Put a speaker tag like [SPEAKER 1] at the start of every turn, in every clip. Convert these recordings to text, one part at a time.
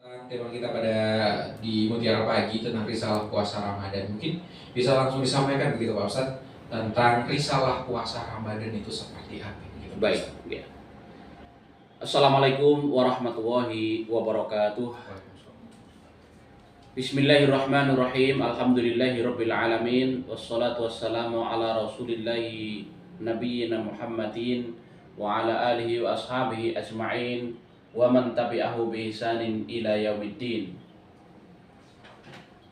[SPEAKER 1] Tema kita pada di Mutiara Pagi tentang risalah puasa Ramadan. Mungkin bisa langsung disampaikan begitu Pak Ustadz tentang risalah puasa Ramadan itu seperti apa gitu, Pak
[SPEAKER 2] Baik,
[SPEAKER 1] Ustadz.
[SPEAKER 2] ya. Assalamualaikum warahmatullahi wabarakatuh. Bismillahirrahmanirrahim. Alhamdulillahirabbil alamin. Wassalatu wassalamu ala Rasulillahi nabiyyina Muhammadin wa ala alihi wa ashabihi ajma'in wa man tabi'ahu bi ihsanin ila yaumiddin.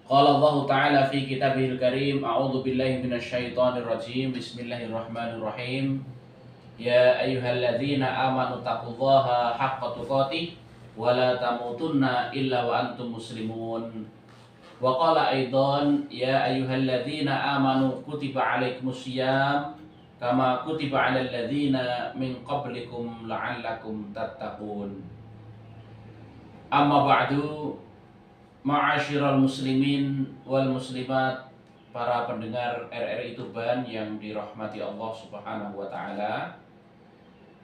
[SPEAKER 2] Qala Allah Ta'ala fi kitabihil karim. A'udzu billahi minasyaitonir rajim. Bismillahirrahmanirrahim. Ya ayyuhalladzina amanu taqullaha haqqa tuqatih wa la tamutunna illa wa antum muslimun. Wa qala aidan ya ayyuhalladzina amanu kutiba alaikumusiyam kama kutiba alal ladzina min qablikum la'allakum tattaqun. Amma ba'du, ma'asyiral muslimin wal muslimat, para pendengar RRI Tuban yang dirahmati Allah Subhanahu wa taala.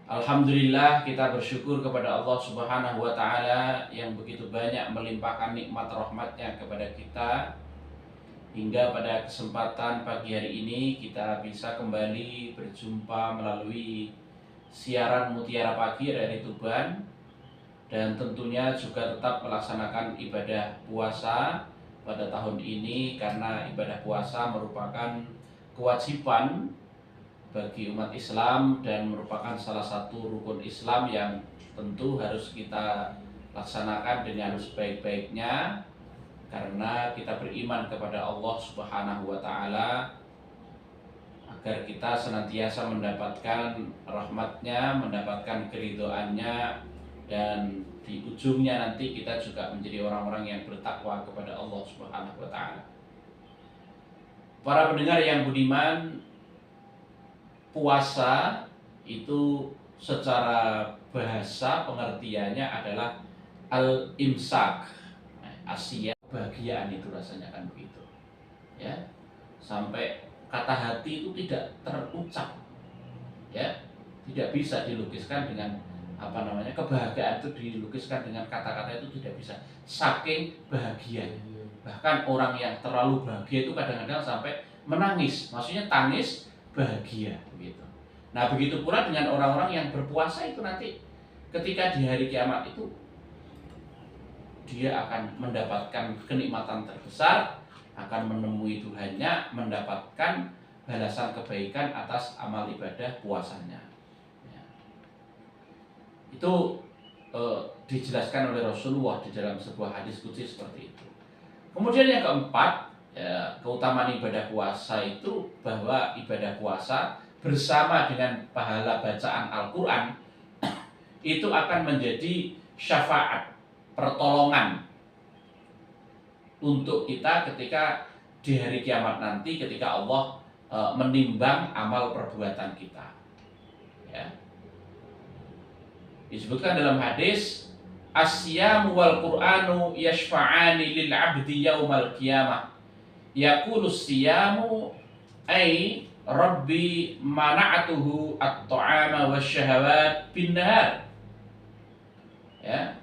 [SPEAKER 2] Alhamdulillah, kita bersyukur kepada Allah Subhanahu wa taala yang begitu banyak melimpahkan nikmat rahmatnya kepada kita, hingga pada kesempatan pagi hari ini kita bisa kembali berjumpa melalui siaran Mutiara Pagi RRI Tuban, dan tentunya juga tetap melaksanakan ibadah puasa pada tahun ini, karena ibadah puasa merupakan kewajiban bagi umat Islam dan merupakan salah satu rukun Islam yang tentu harus kita laksanakan dengan sebaik-baiknya, karena kita beriman kepada Allah Subhanahu wa taala agar kita senantiasa mendapatkan rahmatnya, mendapatkan keridhoannya, dan di ujungnya nanti kita juga menjadi orang-orang yang bertakwa kepada Allah Subhanahu wa taala. Para pendengar yang budiman, puasa itu secara bahasa pengertiannya adalah al-imsak. Asia kebahagiaan itu rasanya kan begitu. Ya. Sampai kata hati itu tidak terucap. Ya. Tidak bisa dilukiskan dengan kebahagiaan itu dilukiskan dengan kata-kata itu tidak bisa, saking bahagia. Bahkan orang yang terlalu bahagia itu kadang-kadang sampai menangis, maksudnya tangis bahagia begitu. Nah, begitu pula dengan orang-orang yang berpuasa itu nanti ketika di hari kiamat itu dia akan mendapatkan kenikmatan terbesar, akan menemui Tuhannya, mendapatkan balasan kebaikan atas amal ibadah puasanya. Itu dijelaskan oleh Rasulullah di dalam sebuah hadis qudsi seperti itu. Kemudian yang keempat, keutamaan ibadah puasa itu bahwa ibadah puasa bersama dengan pahala bacaan Al-Quran itu akan menjadi syafaat, pertolongan untuk kita ketika di hari kiamat nanti, ketika Allah menimbang amal perbuatan kita. Ya. Disebutkan dalam hadis, As-siyamu wal Qur'anu yashfa'ani lil 'abdi yaumal qiyamah. Yaqulu as-siyamu ay rabbi mana'atuhu at-ta'ama wasyahawat bin nahar. Ya.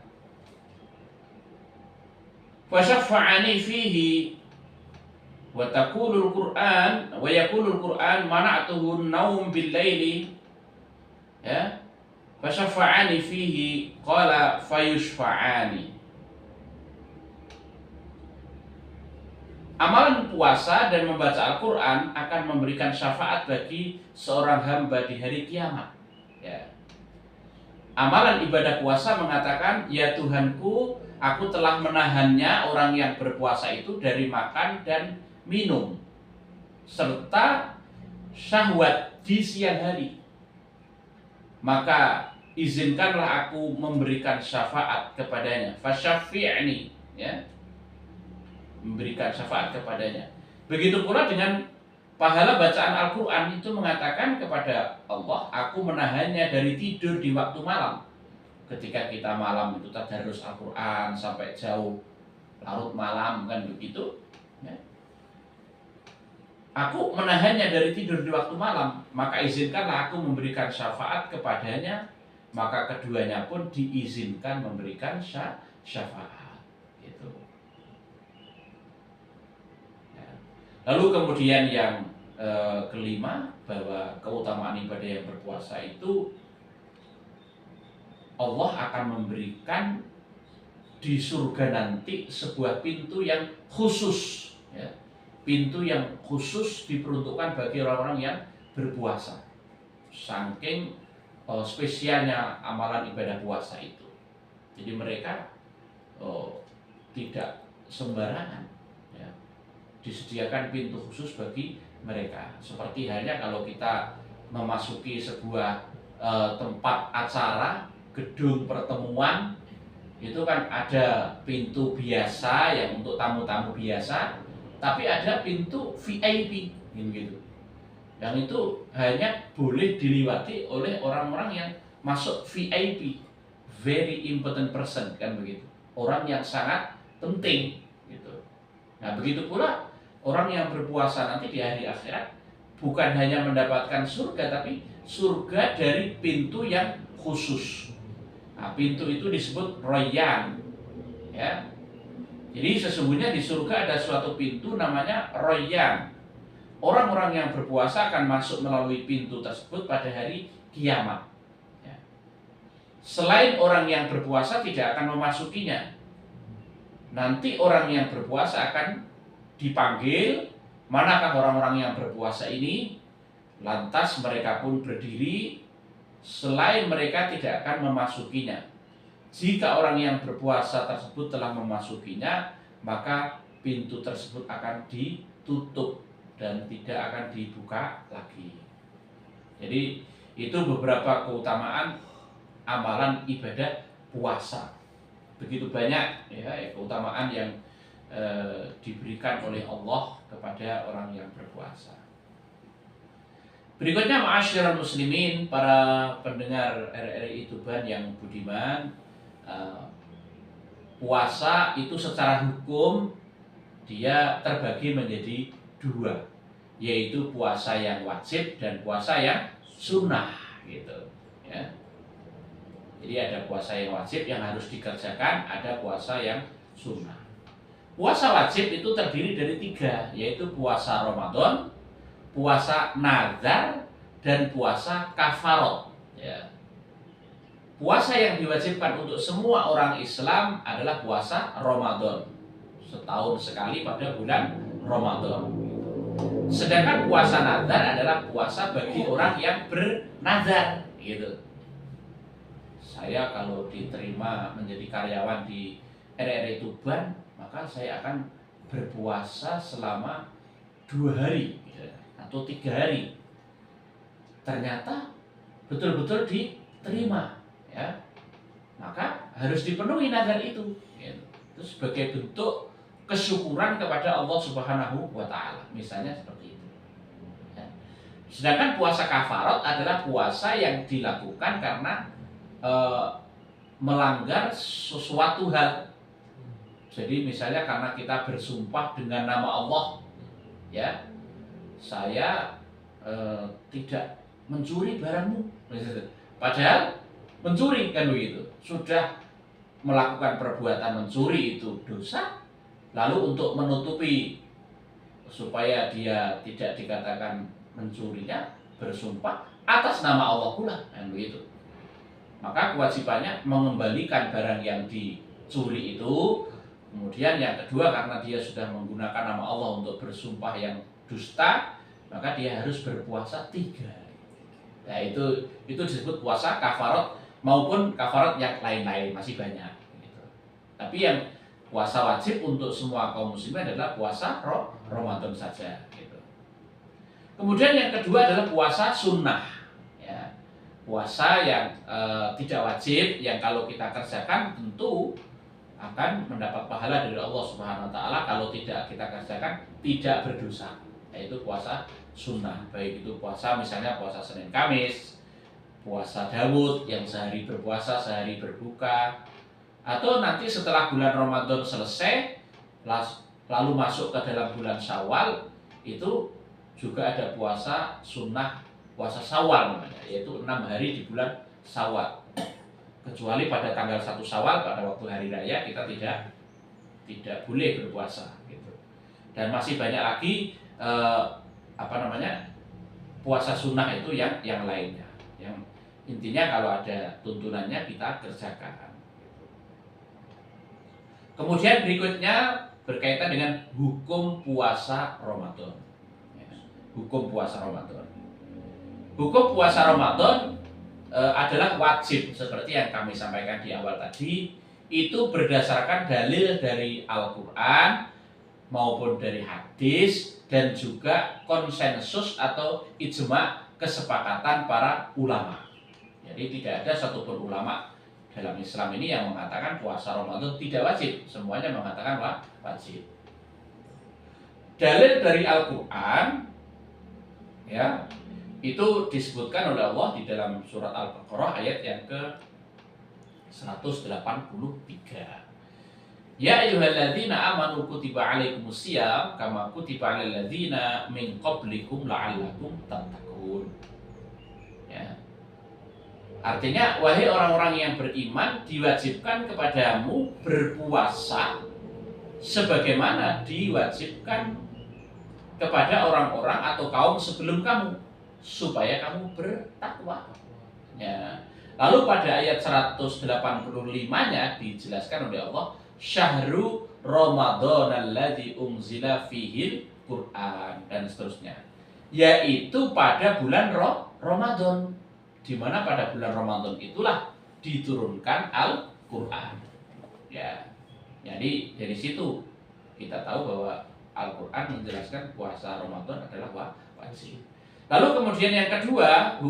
[SPEAKER 2] Fasyaffa'ani fihi wa taqulul Qur'an wa yaqulul Qur'an mana'atuhu an-naum bil laili. Ya. Fasyaffa'ani fihi qala fayushfa'ani. Amalan puasa dan membaca Al-Quran akan memberikan syafaat bagi seorang hamba di hari kiamat. Ya. Amalan ibadah puasa mengatakan, ya Tuhanku, aku telah menahannya, orang yang berpuasa itu, dari makan dan minum serta syahwat di siang hari. Maka izinkanlah aku memberikan syafaat kepadanya. Fasyafi'ni, ya, memberikan syafaat kepadanya. Begitu pula dengan pahala bacaan Al-Quran, itu mengatakan kepada Allah, aku menahannya dari tidur di waktu malam. Ketika kita malam itu tadarus Al-Quran sampai jauh larut malam, kan begitu, ya. Aku menahannya dari tidur di waktu malam, maka izinkanlah aku memberikan syafaat kepadanya. Maka keduanya pun diizinkan memberikan syafaat. Gitu. Ya. Lalu kemudian yang kelima, bahwa keutamaan ibadah yang berpuasa itu Allah akan memberikan di surga nanti sebuah pintu yang khusus, ya. Pintu yang khusus diperuntukkan bagi orang-orang yang berpuasa. Saking spesialnya amalan ibadah puasa itu. Jadi mereka tidak sembarangan, ya. Disediakan pintu khusus bagi mereka. Seperti halnya kalau kita memasuki sebuah tempat acara, gedung pertemuan, itu kan ada pintu biasa yang untuk tamu-tamu biasa, tapi ada pintu VIP gitu. Yang itu hanya boleh dilewati oleh orang-orang yang masuk VIP, very important person, kan begitu. Orang yang sangat penting gitu. Nah, begitu pula orang yang berpuasa nanti di hari akhirat bukan hanya mendapatkan surga, tapi surga dari pintu yang khusus. Nah, pintu itu disebut Rayyan, ya. Jadi sesungguhnya di surga ada suatu pintu namanya Rayyan. Orang-orang yang berpuasa akan masuk melalui pintu tersebut pada hari kiamat, ya. Selain orang yang berpuasa tidak akan memasukinya. Nanti orang yang berpuasa akan dipanggil, manakah orang-orang yang berpuasa ini? Lantas mereka pun berdiri, selain mereka tidak akan memasukinya. Jika orang yang berpuasa tersebut telah memasukinya, maka pintu tersebut akan ditutup dan tidak akan dibuka lagi. Jadi itu beberapa keutamaan amalan ibadah puasa. Begitu banyak, ya, keutamaan yang diberikan oleh Allah kepada orang yang berpuasa. Berikutnya, ma'asyiral muslimin, para pendengar RRI Tuban yang budiman, puasa itu secara hukum dia terbagi menjadi dua, yaitu puasa yang wajib dan puasa yang sunnah, gitu, ya. Jadi ada puasa yang wajib yang harus dikerjakan, ada puasa yang sunnah. Puasa wajib itu terdiri dari tiga, yaitu puasa Ramadan, puasa nazar, dan puasa kafarat, ya. Puasa yang diwajibkan untuk semua orang Islam adalah puasa Ramadan, setahun sekali pada bulan Ramadan. Sedangkan puasa nazar adalah puasa bagi orang yang bernazar, gitu. Saya kalau diterima menjadi karyawan di RRI Tuban, maka saya akan berpuasa selama 2 hari, ya, atau 3 hari. Ternyata betul-betul diterima, ya. Maka harus dipenuhi nazar itu, ya. Itu sebagai bentuk kesyukuran kepada Allah Subhanahu wa Ta'ala, misalnya seperti itu, ya. Sedangkan puasa kafarat adalah puasa yang dilakukan karena melanggar sesuatu hal. Jadi misalnya karena kita bersumpah dengan nama Allah, ya, saya tidak mencuri barangmu, padahal mencuri, kan begitu. Sudah melakukan perbuatan mencuri itu dosa, lalu untuk menutupi supaya dia tidak dikatakan mencurinya, bersumpah atas nama Allah pula, kan begitu. Maka kewajibannya mengembalikan barang yang dicuri itu. Kemudian yang kedua, karena dia sudah menggunakan nama Allah untuk bersumpah yang dusta, maka dia harus berpuasa 3 hari. Nah, itu disebut puasa kafarat, maupun kafarat yang lain-lain masih banyak, gitu. Tapi yang puasa wajib untuk semua kaum muslimin adalah puasa Ramadan saja, gitu. Kemudian yang kedua adalah puasa sunnah, ya. Puasa yang tidak wajib, yang kalau kita kerjakan tentu akan mendapat pahala dari Allah Subhanahu wa Ta'ala. Kalau tidak kita kerjakan, tidak berdosa, yaitu puasa sunnah. Baik itu puasa misalnya puasa Senin Kamis, puasa Daud yang sehari berpuasa sehari berbuka, atau nanti setelah bulan Ramadan selesai lalu masuk ke dalam bulan Syawal, itu juga ada puasa sunnah, puasa Syawal namanya, yaitu 6 hari di bulan Syawal. Kecuali pada tanggal 1 Syawal, pada waktu hari raya, kita tidak tidak boleh berpuasa gitu. Dan masih banyak lagi puasa sunnah itu yang lainnya. Yang intinya kalau ada tuntunannya kita kerjakan. Kemudian berikutnya berkaitan dengan hukum puasa Ramadan. Ya, hukum puasa Ramadan. Hukum puasa Ramadan adalah wajib seperti yang kami sampaikan di awal tadi. Itu berdasarkan dalil dari Al-Quran maupun dari hadis dan juga konsensus atau ijma kesepakatan para ulama. Jadi tidak ada satupun ulama dalam Islam ini yang mengatakan puasa Ramadan tidak wajib. Semuanya mengatakan wajib. Dalil dari Al-Quran ya, itu disebutkan oleh Allah di dalam surat Al-Baqarah ayat yang ke 183. Ya ayyuhalladzina amanu kutiba alaikumusiyam kama kutiba alal ladzina min qablikum la'allakum tattaqun. Ya. Artinya wahai orang-orang yang beriman, diwajibkan kepadamu berpuasa sebagaimana diwajibkan kepada orang-orang atau kaum sebelum kamu supaya kamu bertakwa. Ya. Lalu pada ayat 185-nya dijelaskan oleh Allah, Syahru Ramadan alladzi unzila fihil Quran, dan seterusnya. Yaitu pada bulan Ramadan, di mana pada bulan Ramadan itulah diturunkan Al-Quran. Ya. Jadi dari situ kita tahu bahwa Al-Quran menjelaskan puasa Ramadan adalah wajib. Lalu kemudian yang kedua,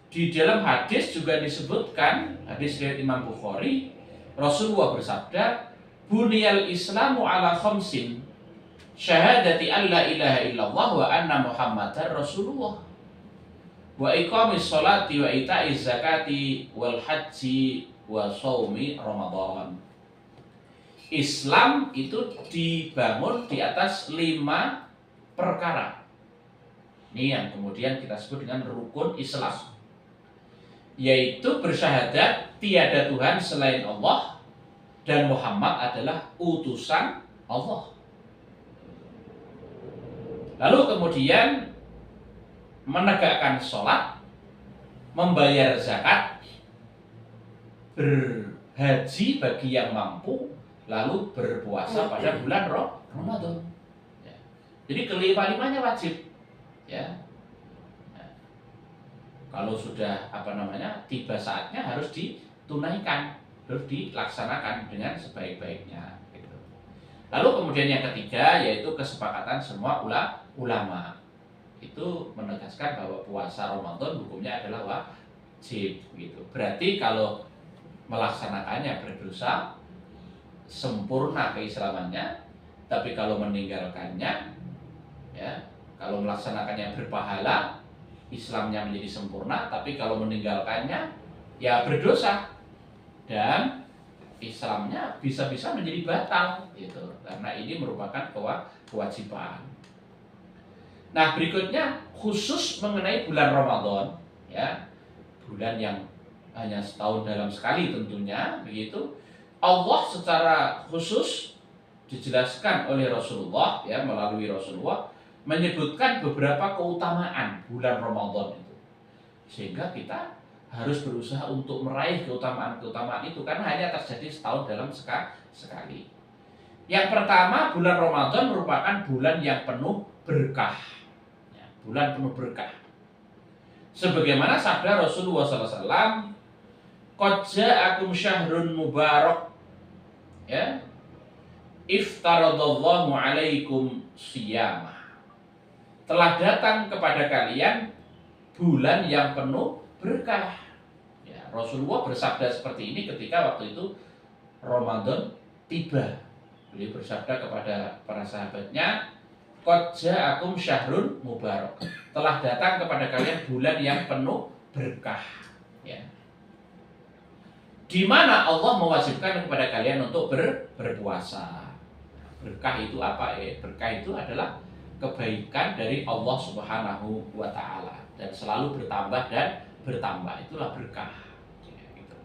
[SPEAKER 2] di dalam hadis juga disebutkan, hadis riwayat Imam Bukhari, Rasulullah bersabda, "Buniyal Islamu ala khamsin, syahadati an la ilaha illallah wa anna Muhammadar Rasulullah, wa iqamis sholati wa ita'iz zakati wal haji wa shaumi Ramadan." Islam itu dibangun di atas 5 perkara. Ini yang kemudian kita sebut dengan rukun Islam, yaitu bersyahadat tiada Tuhan selain Allah dan Muhammad adalah utusan Allah. Lalu kemudian menegakkan sholat, membayar zakat, berhaji bagi yang mampu, lalu berpuasa pada bulan Ramadan. Ya. Jadi kelima-limanya wajib. Ya. Nah, kalau sudah tiba saatnya harus ditunaikan, harus dilaksanakan dengan sebaik-baiknya. Gitu. Lalu kemudian yang ketiga yaitu kesepakatan semua ulama. Itu menegaskan bahwa puasa Ramadan hukumnya adalah wajib. Gitu. Berarti kalau melaksanakannya berdosa, sempurna keislamannya, tapi kalau meninggalkannya, ya, kalau melaksanakannya berpahala, Islamnya menjadi sempurna, tapi kalau meninggalkannya, ya berdosa dan Islamnya bisa-bisa menjadi batal, gitu. Karena ini merupakan kewajiban. Nah, berikutnya khusus mengenai bulan Ramadan, ya, bulan yang hanya setahun dalam sekali tentunya, begitu. Allah secara khusus dijelaskan oleh Rasulullah, ya, melalui Rasulullah menyebutkan beberapa keutamaan bulan Ramadan itu, sehingga kita harus berusaha untuk meraih keutamaan-keutamaan itu karena hanya terjadi setahun dalam sekali. Yang pertama, bulan Ramadan merupakan bulan yang penuh berkah, ya, bulan penuh berkah. Sebagaimana sabda Rasulullah SAW, "Qad ja'akum syahrun mubarak." Ya. "Iftaradallahu 'alaikum shiyamah." Telah datang kepada kalian bulan yang penuh berkah. Ya, Rasulullah bersabda seperti ini ketika waktu itu Ramadan tiba. Beliau bersabda kepada para sahabatnya, "Qad ja'akum syahrun mubarak." Telah datang kepada kalian bulan yang penuh berkah. Ya. Di mana Allah mewajibkan kepada kalian untuk berpuasa. Berkah itu apa? Berkah itu adalah kebaikan dari Allah Subhanahu wa Ta'ala dan selalu bertambah dan bertambah, itulah berkah. Ya, gitu.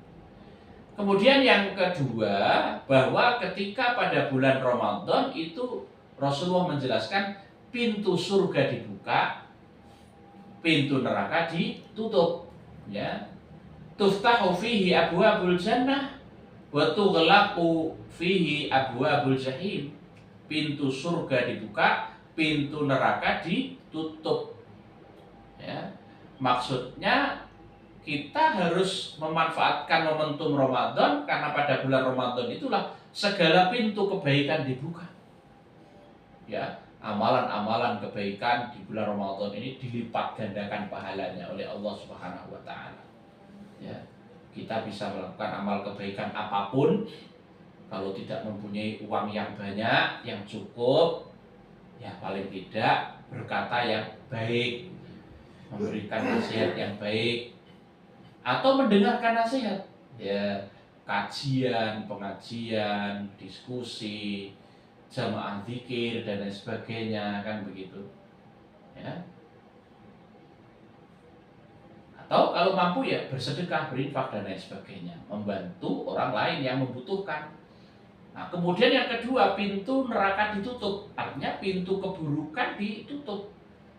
[SPEAKER 2] Kemudian yang kedua, bahwa ketika pada bulan Ramadan itu Rasulullah menjelaskan pintu surga dibuka, pintu neraka ditutup, ya. Tuftahu fihi abwabul jannah wa tughlaqu fihi abwabul jahim. Pintu surga dibuka, pintu neraka ditutup. Ya. Maksudnya kita harus memanfaatkan momentum Ramadan, karena pada bulan Ramadan itulah segala pintu kebaikan dibuka. Ya, amalan-amalan kebaikan di bulan Ramadan ini dilipat gandakan pahalanya oleh Allah Subhanahu wa taala. Ya, kita bisa melakukan amal kebaikan apapun, kalau tidak mempunyai uang yang banyak, yang cukup, ya paling tidak berkata yang baik, memberikan nasihat yang baik, atau mendengarkan nasihat, ya, kajian, pengajian, diskusi, jamaah zikir dan lain sebagainya, kan begitu, ya. Atau kalau mampu ya bersedekah, berinfak dan lain sebagainya, membantu orang lain yang membutuhkan. Nah, kemudian yang kedua, pintu neraka ditutup, artinya pintu keburukan ditutup.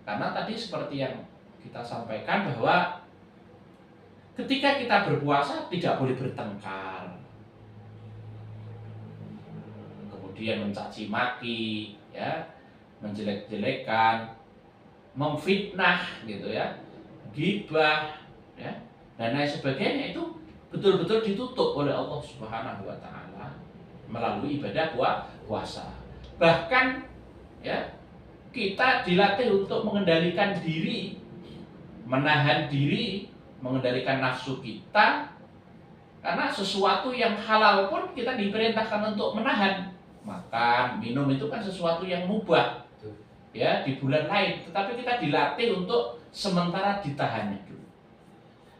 [SPEAKER 2] Karena tadi seperti yang kita sampaikan bahwa ketika kita berpuasa tidak boleh bertengkar, kemudian mencaci maki, ya, menjelek-jelekan, memfitnah, gitu ya, gibah, ya, dan lain sebagainya, itu betul-betul ditutup oleh Allah Subhanahu wa taala melalui ibadah puasa. Bahkan, ya, kita dilatih untuk mengendalikan diri, menahan diri, mengendalikan nafsu kita, karena sesuatu yang halal pun kita diperintahkan untuk menahan. Makan, minum itu kan sesuatu yang mubah, ya, di bulan lain, tetapi kita dilatih untuk sementara ditahannya dulu.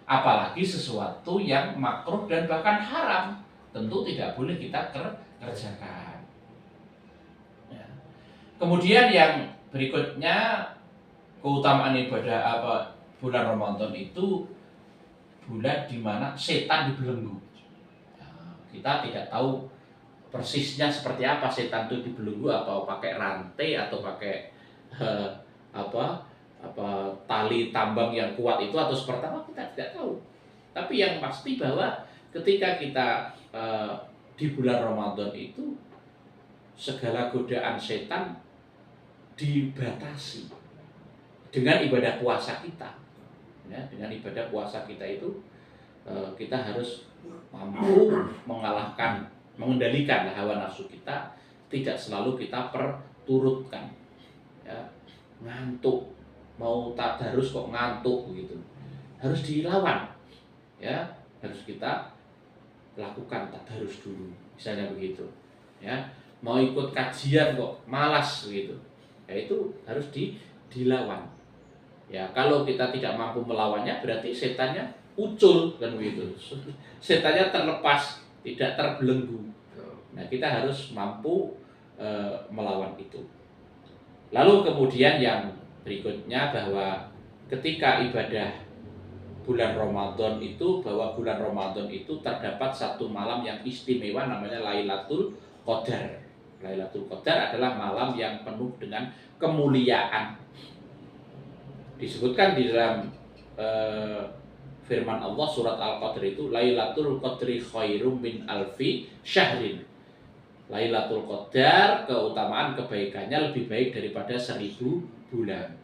[SPEAKER 2] Apalagi sesuatu yang makruh dan bahkan haram, tentu tidak boleh kita kerjakan. Ya. Kemudian yang berikutnya, keutamaan ibadah bulan Ramadan itu bulan di mana setan dibelenggu. Ya, kita tidak tahu persisnya seperti apa setan itu dibelenggu, atau pakai rantai atau pakai tali tambang yang kuat itu, atau seperti apa, kita tidak tahu. Tapi yang pasti bahwa ketika kita di bulan Ramadan itu segala godaan setan dibatasi dengan ibadah puasa kita. Ya, dengan ibadah puasa kita itu kita harus mampu mengalahkan, mengendalikan hawa nafsu kita, tidak selalu kita perturutkan. Ya, ngantuk, mau tadarus kok ngantuk begitu, harus dilawan, ya, harus kita lakukan tadarus dulu, misalnya begitu, ya. Mau ikut kajian kok malas begitu, ya, itu harus dilawan. Ya, kalau kita tidak mampu melawannya, berarti setannya ucul, kan begitu. Setannya terlepas, tidak terbelenggu. Nah, kita harus mampu melawan itu. Lalu kemudian yang berikutnya, bahwa ketika ibadah bulan Ramadan itu, bahwa bulan Ramadan itu terdapat satu malam yang istimewa, namanya Lailatul Qadar. Lailatul Qadar adalah malam yang penuh dengan kemuliaan. Disebutkan di dalam firman Allah surat Al-Qadr itu, Lailatul Qadri khairum min alfi syahrin. Lailatul Qadar, keutamaan kebaikannya lebih baik daripada 1000 bulan.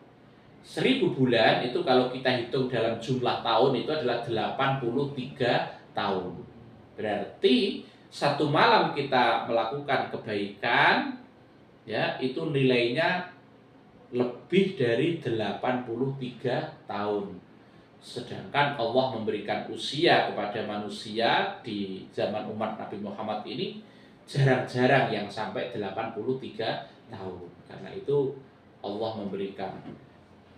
[SPEAKER 2] 1000 bulan itu kalau kita hitung dalam jumlah tahun itu adalah 83 tahun. Berarti satu malam kita melakukan kebaikan, ya, itu nilainya lebih dari 83 tahun. Sedangkan Allah memberikan usia kepada manusia di zaman umat Nabi Muhammad ini jarang-jarang yang sampai 83 tahun. Karena itu Allah memberikan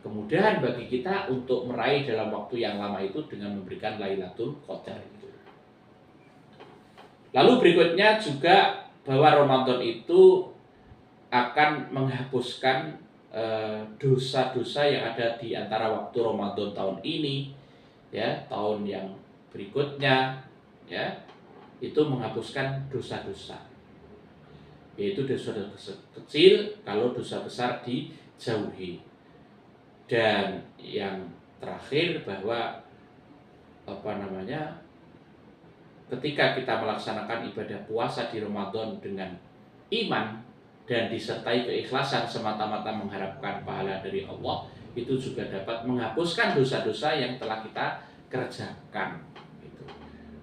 [SPEAKER 2] kemudahan bagi kita untuk meraih dalam waktu yang lama itu dengan memberikan Lailatul Qadar itu. Lalu berikutnya juga bahwa Ramadan itu akan menghapuskan dosa-dosa yang ada di antara waktu Ramadan tahun ini, ya, tahun yang berikutnya, ya. itu menghapuskan dosa-dosa, yaitu dosa-dosa kecil kalau dosa besar dijauhi. Dan yang terakhir bahwa ketika kita melaksanakan ibadah puasa di Ramadan dengan iman dan disertai keikhlasan semata-mata mengharapkan pahala dari Allah, itu juga dapat menghapuskan dosa-dosa yang telah kita kerjakan. Gitu.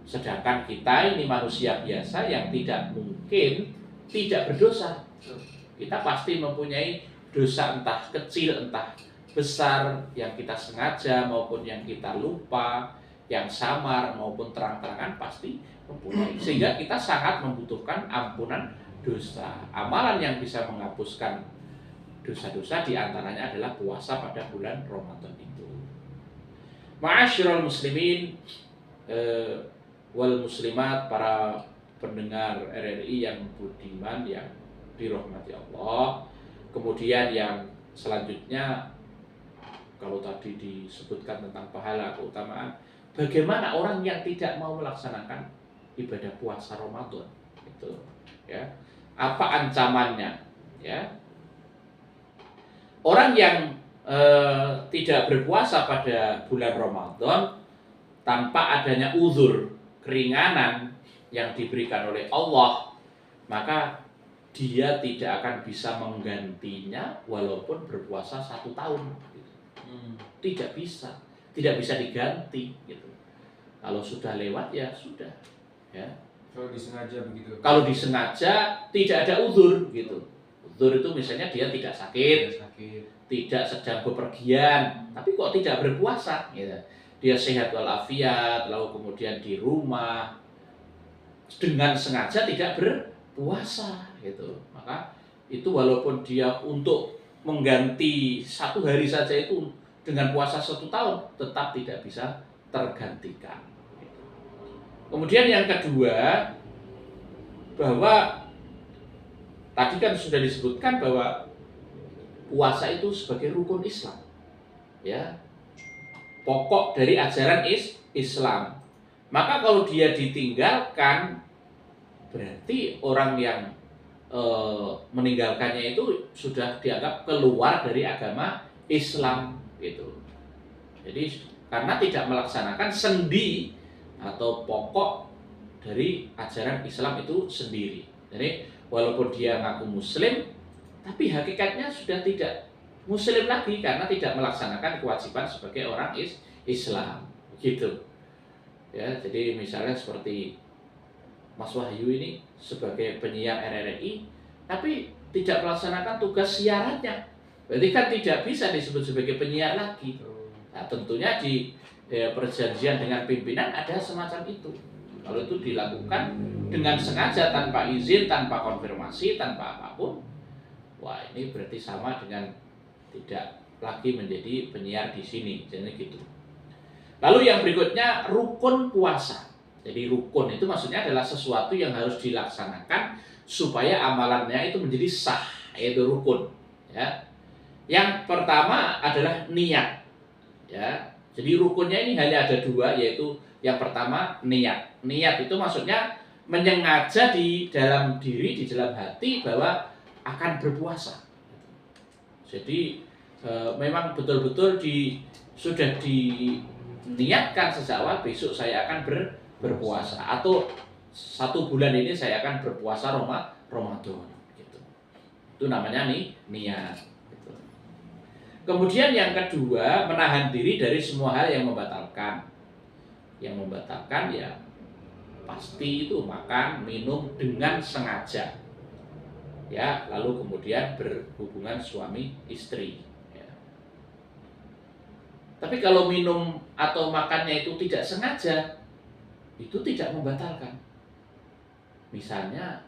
[SPEAKER 2] Sedangkan kita ini manusia biasa yang tidak mungkin tidak berdosa. Kita pasti mempunyai dosa, entah kecil entah besar, yang kita sengaja maupun yang kita lupa, yang samar maupun terang-terangan pasti mempunyai. Sehingga kita sangat membutuhkan ampunan dosa. Amalan yang bisa menghapuskan dosa-dosa diantaranya adalah puasa pada bulan Ramadan itu. Ma'asyiral muslimin wal muslimat, para pendengar RRI yang budiman yang dirahmati Allah. Kemudian yang selanjutnya, kalau tadi disebutkan tentang pahala, keutamaan, bagaimana orang yang tidak mau melaksanakan ibadah puasa Ramadan itu, ya, apa ancamannya, ya? Orang yang tidak berpuasa pada bulan Ramadan tanpa adanya uzur, keringanan yang diberikan oleh Allah, maka dia tidak akan bisa menggantinya walaupun berpuasa 1 tahun. Tidak bisa diganti gitu. Kalau sudah lewat ya sudah, ya.
[SPEAKER 1] Kalau disengaja begitu.
[SPEAKER 2] Kalau disengaja tidak ada uzur gitu. Uzur itu misalnya dia tidak sakit, tidak sedang bepergian, tapi kok tidak berpuasa, gitu. Dia sehat walafiat, lalu kemudian di rumah dengan sengaja tidak berpuasa, gitu. Maka itu walaupun dia untuk mengganti 1 hari saja itu dengan puasa 1 tahun, tetap tidak bisa tergantikan. Kemudian yang kedua, bahwa tadi kan sudah disebutkan bahwa puasa itu sebagai rukun Islam, ya, pokok dari ajaran Islam. Maka kalau dia ditinggalkan, berarti orang yang meninggalkannya itu sudah dianggap keluar dari agama Islam, gitu. Jadi karena tidak melaksanakan sendi atau pokok dari ajaran Islam itu sendiri. Jadi walaupun dia ngaku muslim, tapi hakikatnya sudah tidak muslim lagi karena tidak melaksanakan kewajiban sebagai orang Islam, gitu. Ya, jadi misalnya seperti Mas Wahyu ini sebagai penyiar RRI, tapi tidak melaksanakan tugas siarannya, berarti kan tidak bisa disebut sebagai penyiar lagi. Nah, tentunya di perjanjian dengan pimpinan ada semacam itu. Kalau itu dilakukan dengan sengaja, tanpa izin, tanpa konfirmasi, tanpa apapun, wah ini berarti sama dengan tidak lagi menjadi penyiar di sini, jadi gitu. Lalu yang berikutnya, rukun puasa. Jadi rukun itu maksudnya adalah sesuatu yang harus dilaksanakan supaya amalannya itu menjadi sah, yaitu rukun. Ya. Yang pertama adalah niat. Ya. Jadi rukunnya ini hanya ada 2, yaitu yang pertama niat. Niat itu maksudnya menyengaja di dalam diri, di dalam hati bahwa akan berpuasa. Jadi memang betul-betul sudah diniatkan sejak awal, besok saya akan berpuasa, atau 1 bulan ini saya akan berpuasa Ramadan, gitu. Itu namanya niat, gitu. Kemudian yang kedua, menahan diri dari semua hal yang membatalkan. Yang membatalkan ya pasti itu makan, minum dengan sengaja, ya, lalu kemudian berhubungan suami istri, ya. Tapi kalau minum atau makannya itu tidak sengaja, itu tidak membatalkan. Misalnya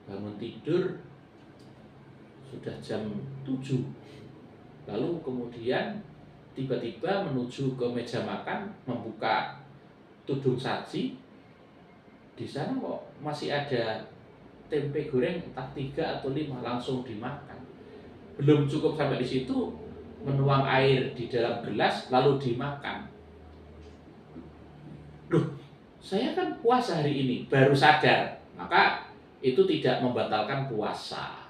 [SPEAKER 2] bangun tidur sudah jam 7, lalu kemudian tiba-tiba menuju ke meja makan, membuka tudung saji, di sana kok masih ada tempe goreng entah 3 atau 5, langsung dimakan. Belum cukup sampai di situ, menuang air di dalam gelas lalu dimakan. Duh, saya kan puasa hari ini, baru sadar, maka itu tidak membatalkan puasa.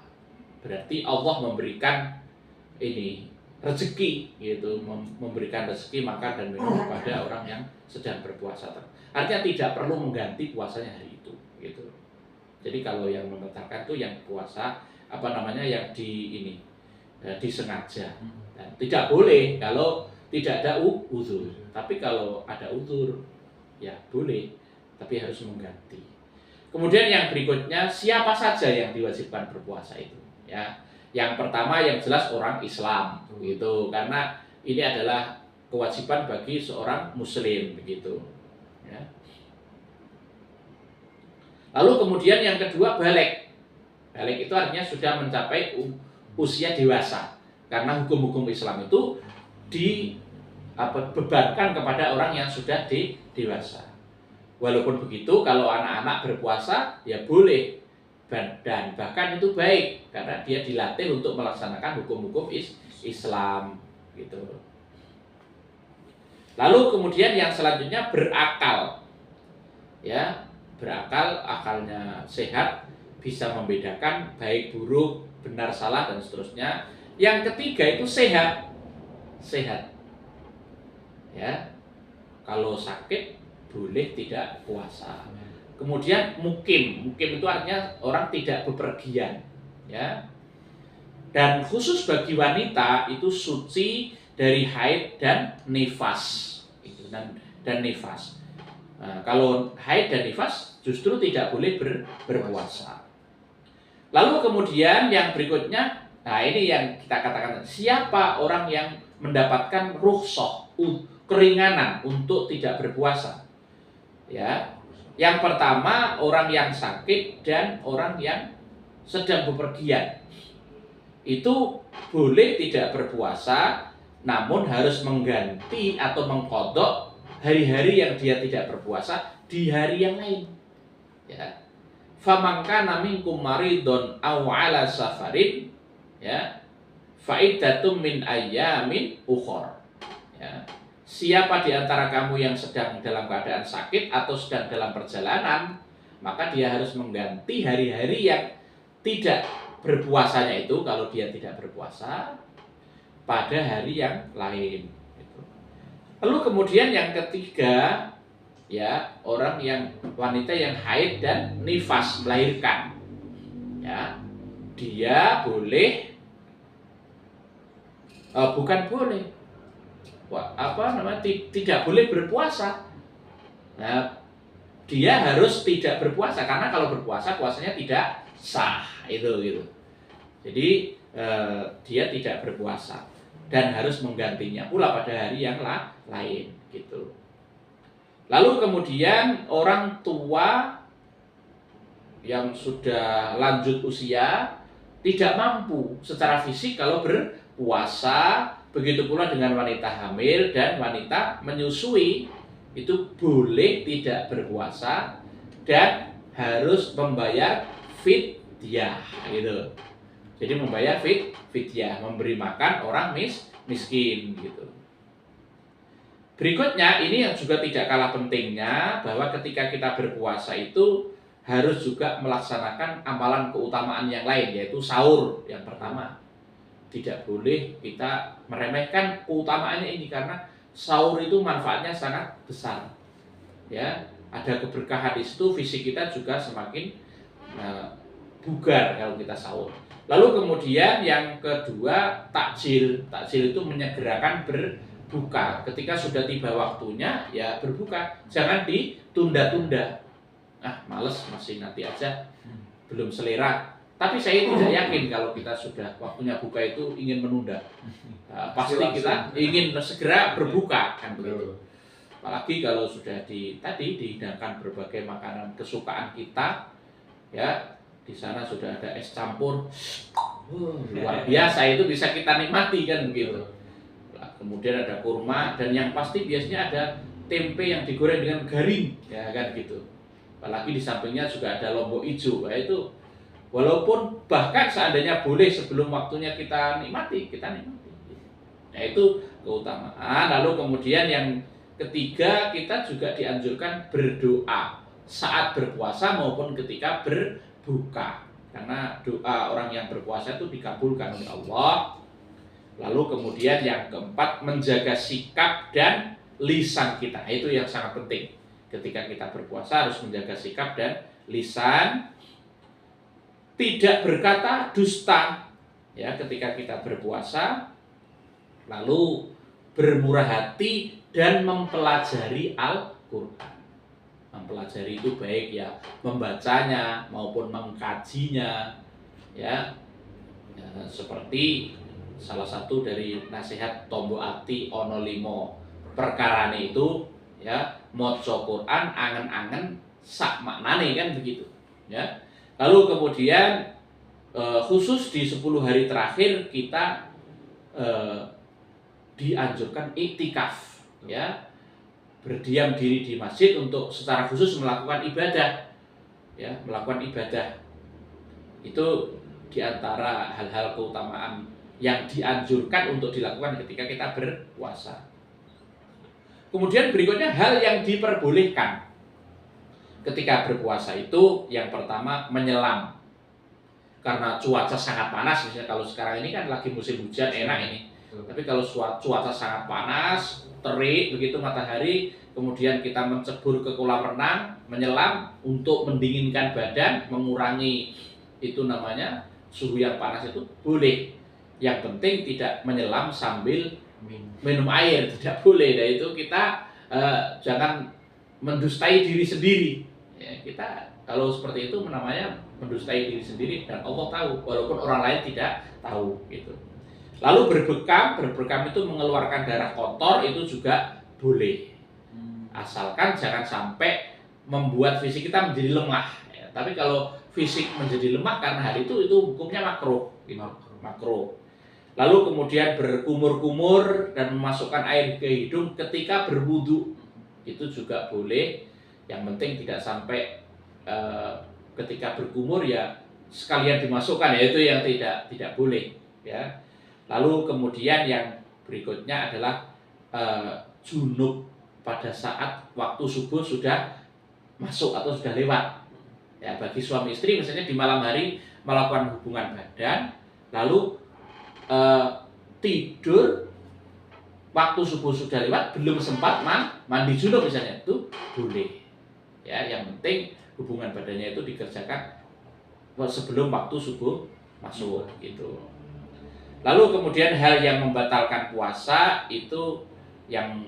[SPEAKER 2] Berarti Allah memberikan ini rezeki, gitu, memberikan rezeki makan dan minum kepada orang yang sedang berpuasa. Artinya tidak perlu mengganti puasanya hari itu, gitu. Jadi kalau yang membatalkan itu yang puasa yang disengaja. Dan tidak boleh kalau tidak ada uzur. Tapi kalau ada uzur ya boleh, tapi harus mengganti. Kemudian yang berikutnya, siapa saja yang diwajibkan berpuasa itu? Ya, yang pertama yang jelas orang Islam, gitu, karena ini adalah kewajiban bagi seorang Muslim, begitu. Ya. Lalu kemudian yang kedua balik. Balik itu artinya sudah mencapai usia dewasa, karena hukum-hukum Islam itu dibebankan kepada orang yang sudah dewasa. Walaupun begitu, kalau anak-anak berpuasa ya boleh, dan bahkan itu baik karena dia dilatih untuk melaksanakan hukum-hukum Islam, gitu. Lalu kemudian yang selanjutnya berakal, ya, berakal, akalnya sehat, bisa membedakan baik buruk, benar salah dan seterusnya. Yang ketiga itu sehat, ya, kalau sakit boleh tidak puasa. Kemudian mukim itu artinya orang tidak bepergian, ya. Dan khusus bagi wanita itu suci dari haid dan nifas, gitu, dan nifas. Nah, kalau haid dan nifas justru tidak boleh berpuasa. Lalu kemudian yang berikutnya, nah ini yang kita katakan, siapa orang yang mendapatkan rukhsah, keringanan untuk tidak berpuasa? Ya, yang pertama orang yang sakit dan orang yang sedang bepergian itu boleh tidak berpuasa, namun harus mengganti atau mengqadha hari-hari yang dia tidak berpuasa di hari yang lain. Ya, faman kana minkum maridun aw ala safarin, ya, faidatum min ayyamin ukhra. Ya. Siapa di antara kamu yang sedang dalam keadaan sakit atau sedang dalam perjalanan, maka dia harus mengganti hari-hari yang tidak berpuasanya itu, kalau dia tidak berpuasa, pada hari yang lain. Lalu kemudian yang ketiga, ya, orang yang wanita yang haid dan nifas, melahirkan, ya, dia boleh, tidak boleh berpuasa. Nah, dia harus tidak berpuasa karena kalau berpuasa puasanya tidak sah, itu gitu. Jadi dia tidak berpuasa dan harus menggantinya pula pada hari yang lain, gitu. Lalu kemudian orang tua yang sudah lanjut usia tidak mampu secara fisik kalau berpuasa. Begitu pula dengan wanita hamil dan wanita menyusui, itu boleh tidak berpuasa dan harus membayar fidyah, gitu. Jadi membayar fidyah, memberi makan orang miskin, gitu. Berikutnya ini yang juga tidak kalah pentingnya, bahwa ketika kita berpuasa itu harus juga melaksanakan amalan keutamaan yang lain, yaitu sahur yang pertama. Tidak boleh kita meremehkan keutamaannya ini, karena sahur itu manfaatnya sangat besar. Ya, ada keberkahan di situ, fisik kita juga semakin bugar kalau kita sahur. Lalu kemudian yang kedua, takjil. Takjil itu menyegerakan berbuka. Ketika sudah tiba waktunya, ya berbuka. Jangan ditunda-tunda. Males, masih nanti aja, belum selera. Tapi saya tidak yakin kalau kita sudah waktunya buka itu ingin menunda. Pasti kita ingin segera berbuka, kan begitu. Apalagi kalau sudah dihidangkan berbagai makanan kesukaan kita, ya, di sana sudah ada es campur, luar biasa, itu bisa kita nikmati, kan begitu. Kemudian ada kurma, dan yang pasti biasanya ada tempe yang digoreng dengan garing, ya kan gitu. Apalagi di sampingnya juga ada lombok hijau, ya itu. Walaupun bahkan seandainya boleh sebelum waktunya kita nikmati. Nah itu keutamaan. Lalu kemudian yang ketiga, kita juga dianjurkan berdoa saat berpuasa maupun ketika berbuka. Karena doa orang yang berpuasa itu dikabulkan oleh Allah. Lalu kemudian yang keempat, menjaga sikap dan lisan kita. Itu yang sangat penting. Ketika kita berpuasa harus menjaga sikap dan lisan. Tidak berkata dusta ya ketika kita berpuasa. Lalu bermurah hati dan mempelajari Al-Quran. Mempelajari itu baik ya membacanya maupun mengkajinya ya, seperti salah satu dari nasihat Tombo Ati ono limo perkarane itu ya, maca Quran angen-angen sak maknane kan begitu ya. Lalu kemudian khusus di 10 hari terakhir kita dianjurkan iktikaf ya, berdiam diri di masjid untuk secara khusus melakukan ibadah ya, melakukan ibadah. Itu diantara hal-hal keutamaan yang dianjurkan untuk dilakukan ketika kita berpuasa. Kemudian berikutnya hal yang diperbolehkan ketika berpuasa itu yang pertama menyelam. Karena cuaca sangat panas, misalnya kalau sekarang ini kan lagi musim hujan enak ini. Tapi kalau cuaca sangat panas, terik begitu matahari, kemudian kita mencebur ke kolam renang, menyelam untuk mendinginkan badan, mengurangi itu namanya suhu yang panas itu boleh. Yang penting tidak menyelam sambil minum air, tidak boleh. Dan itu kita jangan mendustai diri sendiri. Ya, kita kalau seperti itu namanya mendustai diri sendiri dan Allah tahu, walaupun orang lain tidak tahu gitu. Lalu berbekam itu mengeluarkan darah kotor itu juga boleh, asalkan jangan sampai membuat fisik kita menjadi lemah ya. Tapi kalau fisik menjadi lemah karena hal itu hukumnya makruh gitu. Makruh. Lalu kemudian berkumur-kumur dan memasukkan air ke hidung ketika berwudu itu juga boleh. Yang penting tidak sampai ketika berkumur ya sekalian dimasukkan, ya itu yang tidak boleh ya. Lalu kemudian yang berikutnya adalah junub pada saat waktu subuh sudah masuk atau sudah lewat. Ya, bagi suami istri misalnya di malam hari melakukan hubungan badan, lalu tidur waktu subuh sudah lewat, belum sempat mandi junub misalnya, itu boleh. Ya, yang penting hubungan badannya itu dikerjakan sebelum waktu subuh masuk gitu. Lalu kemudian hal yang membatalkan puasa itu yang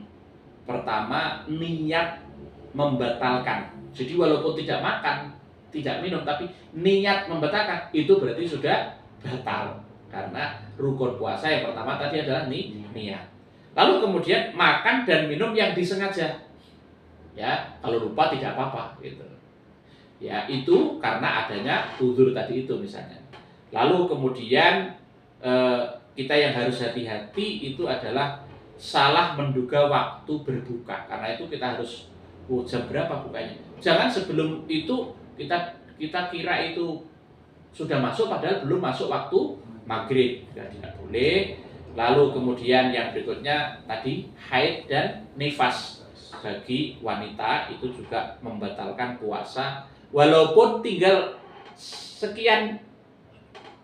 [SPEAKER 2] pertama niat membatalkan. Jadi walaupun tidak makan, tidak minum, tapi niat membatalkan itu berarti sudah batal. Karena rukun puasa yang pertama tadi adalah niat. Lalu kemudian makan dan minum yang disengaja. Ya, kalau lupa tidak apa-apa gitu. Ya, itu karena adanya uzur tadi itu misalnya. Lalu kemudian kita yang harus hati-hati itu adalah salah menduga waktu berbuka. Karena itu kita harus jam berapa bukanya. Jangan sebelum itu kita kira itu sudah masuk padahal belum masuk waktu maghrib. Tidak boleh. Lalu kemudian yang berikutnya tadi haid dan nifas. Bagi wanita itu juga membatalkan puasa walaupun tinggal sekian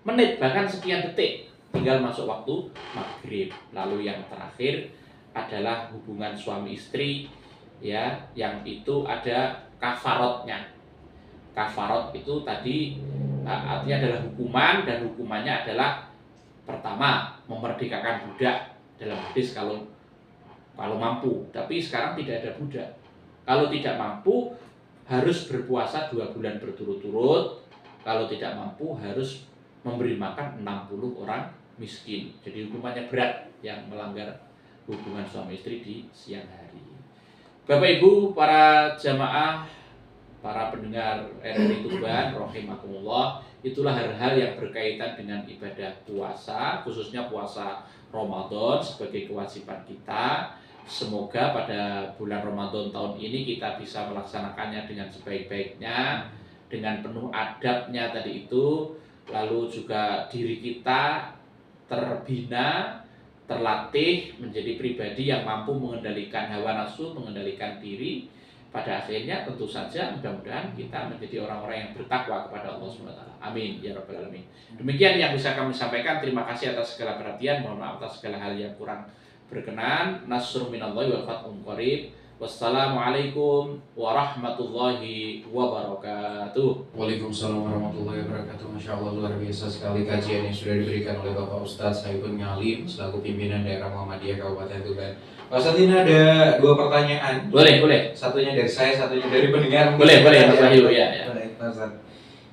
[SPEAKER 2] menit bahkan sekian detik tinggal masuk waktu maghrib. Lalu yang terakhir adalah hubungan suami istri ya, yang itu ada kafarotnya. Kafarot itu tadi artinya adalah hukuman, dan hukumannya adalah pertama memerdekakan budak dalam hadis kalau mampu, tapi sekarang tidak ada budak. Kalau tidak mampu harus berpuasa 2 bulan berturut-turut. Kalau tidak mampu harus memberi makan 60 orang miskin. Jadi hukumannya berat yang melanggar hubungan suami istri di siang hari. Bapak Ibu, para jamaah, para pendengar RRI Tuban rahimakumullah, itulah hal-hal yang berkaitan dengan ibadah puasa, khususnya puasa Ramadan sebagai kewajiban kita. Semoga pada bulan Ramadan tahun ini kita bisa melaksanakannya dengan sebaik-baiknya, dengan penuh adabnya tadi itu. Lalu juga diri kita terbina terlatih menjadi pribadi yang mampu mengendalikan hawa nafsu, mengendalikan diri, pada akhirnya tentu saja mudah-mudahan kita menjadi orang-orang yang bertakwa kepada Allah SWT. Amin ya rabbal alamin. Demikian yang bisa kami sampaikan. Terima kasih atas segala perhatian. Mohon maaf atas segala hal yang kurang berkenan. Nasrun minallahi wa fathun qarib. Wassalamualaikum warahmatullahi wabarakatuh.
[SPEAKER 1] Waalaikumsalam warahmatullahi wabarakatuh. Masya Allah, luar biasa sekali kajian yang sudah diberikan oleh Bapak Ustadz Saipul Ngalim selaku pimpinan daerah Muhammadiyah Kabupaten Tuban. Pak Ustadz, ini ada 2 pertanyaan.
[SPEAKER 2] Boleh.
[SPEAKER 1] Satunya dari saya, satunya dari pendengar.
[SPEAKER 2] Boleh Mas Wahyu ya.
[SPEAKER 1] Baik, Pak Ustadz.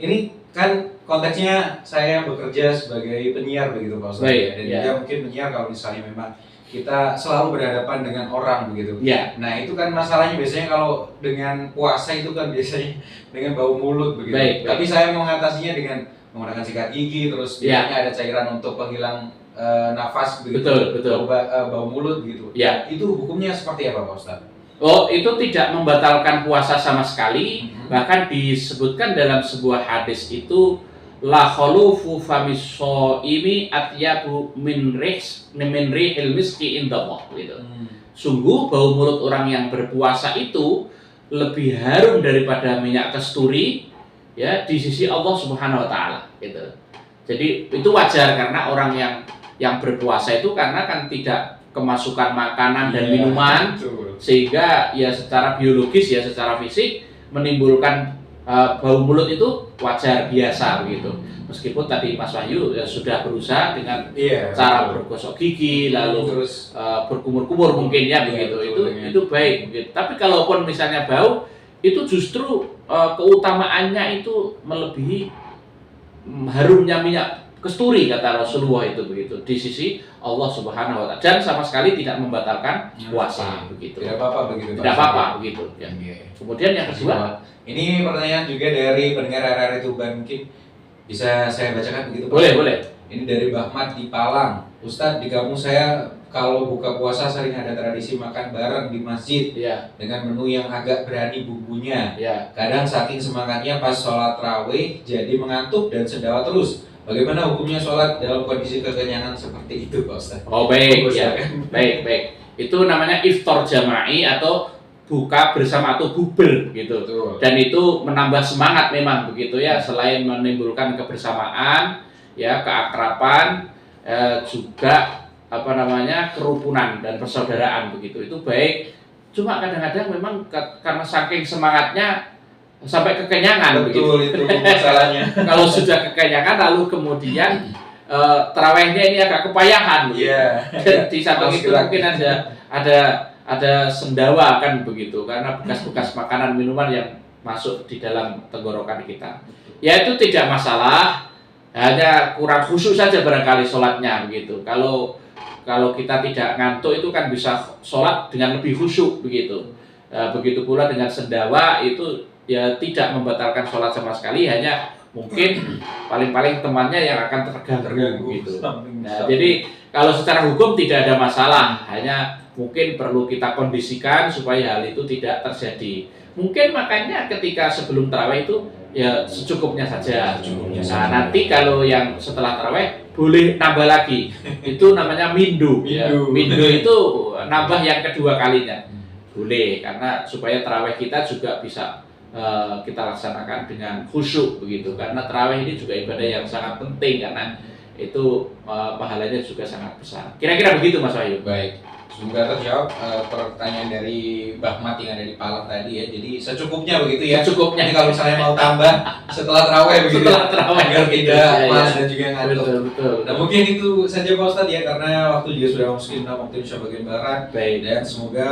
[SPEAKER 1] Ini kan konteksnya saya bekerja sebagai penyiar begitu Pak Ustadz.
[SPEAKER 2] Baik,
[SPEAKER 1] Dan
[SPEAKER 2] ya.
[SPEAKER 1] juga mungkin penyiar kalau misalnya memang kita selalu berhadapan dengan orang begitu.
[SPEAKER 2] Ya.
[SPEAKER 1] Nah itu kan masalahnya biasanya kalau dengan puasa itu kan biasanya dengan bau mulut begitu.
[SPEAKER 2] Baik.
[SPEAKER 1] Tapi saya mengatasinya dengan menggunakan sikat gigi, terus
[SPEAKER 2] Ya.
[SPEAKER 1] biasanya ada cairan untuk penghilang nafas begitu.
[SPEAKER 2] Betul.
[SPEAKER 1] Bau mulut begitu.
[SPEAKER 2] Ya.
[SPEAKER 1] Itu hukumnya seperti apa Pak Ustadz?
[SPEAKER 2] Oh, itu tidak membatalkan puasa sama sekali. Bahkan disebutkan dalam sebuah hadis itu la khulufu famis shaimi atyabu min rihil miski indallah gitu. Sungguh bau mulut orang yang berpuasa itu lebih harum daripada minyak kasturi ya di sisi Allah Subhanahu wa taala gitu. Jadi itu wajar karena orang yang berpuasa itu karena kan tidak kemasukan makanan dan minuman, sehingga ya secara biologis ya secara fisik menimbulkan bau mulut itu wajar biasa begitu. Meskipun tadi Mas Wahyu ya sudah berusaha dengan cara bergosok gigi lalu
[SPEAKER 1] terus
[SPEAKER 2] berkumur-kumur mungkin ya begitu. Itu baik begitu. Tapi kalaupun misalnya bau itu justru keutamaannya itu melebihi harumnya minyak kasturi kata Rasulullah itu begitu di sisi Allah Subhanahu wa taala, dan sama sekali tidak membatalkan puasa begitu.
[SPEAKER 1] Tidak apa-apa begitu.
[SPEAKER 2] Tidak apa-apa begitu ya. Kemudian yang kedua,
[SPEAKER 1] ini pertanyaan juga dari pendengar RRI Tuban, mungkin bisa saya bacakan begitu Pak?
[SPEAKER 2] Boleh.
[SPEAKER 1] Ini dari Bahmat di Palang. Ustadz, di kampung saya kalau buka puasa sering ada tradisi makan bareng di masjid
[SPEAKER 2] ya.
[SPEAKER 1] dengan menu yang agak berani bumbunya.
[SPEAKER 2] Ya.
[SPEAKER 1] Kadang saking semangatnya pas sholat rawih jadi mengantuk dan sendawa terus. Bagaimana hukumnya sholat dalam kondisi kekenyangan seperti itu Pak Ustadz?
[SPEAKER 2] Oh baik ya. Baik. Itu namanya iftar jama'i atau buka bersama atau bubel gitu.
[SPEAKER 1] Betul.
[SPEAKER 2] Dan itu menambah semangat memang begitu ya, selain menimbulkan kebersamaan ya, keakraban, juga kerukunan dan persaudaraan begitu. Itu baik. Cuma kadang-kadang memang karena saking semangatnya sampai kekenyangan.
[SPEAKER 1] Betul,
[SPEAKER 2] begitu.
[SPEAKER 1] itu masalahnya.
[SPEAKER 2] Kalau sudah kekenyangan lalu kemudian tarawehnya ini agak kepayahan.
[SPEAKER 1] Iya.
[SPEAKER 2] Di samping itu mungkin ada sendawa kan begitu, karena bekas-bekas makanan minuman yang masuk di dalam tenggorokan kita. Ya itu tidak masalah, hanya kurang khusyuk saja barangkali sholatnya begitu. Kalau kita tidak ngantuk itu kan bisa sholat dengan lebih khusyuk begitu. Begitu pula dengan sendawa itu ya tidak membatalkan sholat sama sekali, hanya mungkin paling-paling temannya yang akan terganggu gitu. Nah, jadi kalau secara hukum tidak ada masalah, hanya mungkin perlu kita kondisikan supaya hal itu tidak terjadi. Mungkin makanya ketika sebelum tarawih itu ya secukupnya saja. Nah, nanti kalau yang setelah tarawih boleh nambah lagi. Itu namanya mindu. Mindu itu nambah yang kedua kalinya. Boleh, karena supaya tarawih kita juga bisa kita laksanakan dengan khusyuk begitu, karena tarawih ini juga ibadah yang sangat penting karena itu pahalanya juga sangat besar. Kira-kira begitu Mas Wahyu.
[SPEAKER 1] Baik, semoga terjawab pertanyaan dari Bahmat yang ada di Palang tadi ya. Jadi secukupnya begitu ya.
[SPEAKER 2] Secukupnya.
[SPEAKER 1] Jadi kalau misalnya mau tambah setelah tarawih begitu.
[SPEAKER 2] Setelah tarawih
[SPEAKER 1] agar tidak
[SPEAKER 2] ya,
[SPEAKER 1] malas
[SPEAKER 2] ya.
[SPEAKER 1] dan juga ngantuk.
[SPEAKER 2] Betul.
[SPEAKER 1] Nah mungkin itu saja Pak Ustadz ya, karena waktu juga sudah memasuki waktu Indonesia bagian barat.
[SPEAKER 2] Baik.
[SPEAKER 1] Dan semoga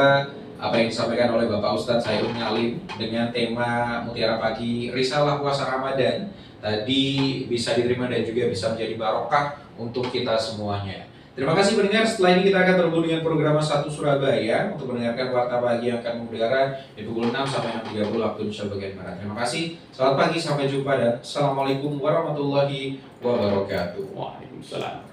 [SPEAKER 1] apa yang disampaikan oleh Bapak Ustadz Saipul Ngalim dengan tema Mutiara Pagi Risalah Puasa Ramadan tadi bisa diterima dan juga bisa menjadi barokah untuk kita semuanya. Terima kasih pendengar. Setelah ini kita akan terhubung dengan program 1 Surabaya untuk mendengarkan warta pagi yang akan mengudara di pukul 6 sampai 6.30 waktu Indonesia bagian barat. Terima kasih. Selamat pagi, sampai jumpa dan assalamualaikum warahmatullahi wabarakatuh.
[SPEAKER 2] Waalaikumsalam.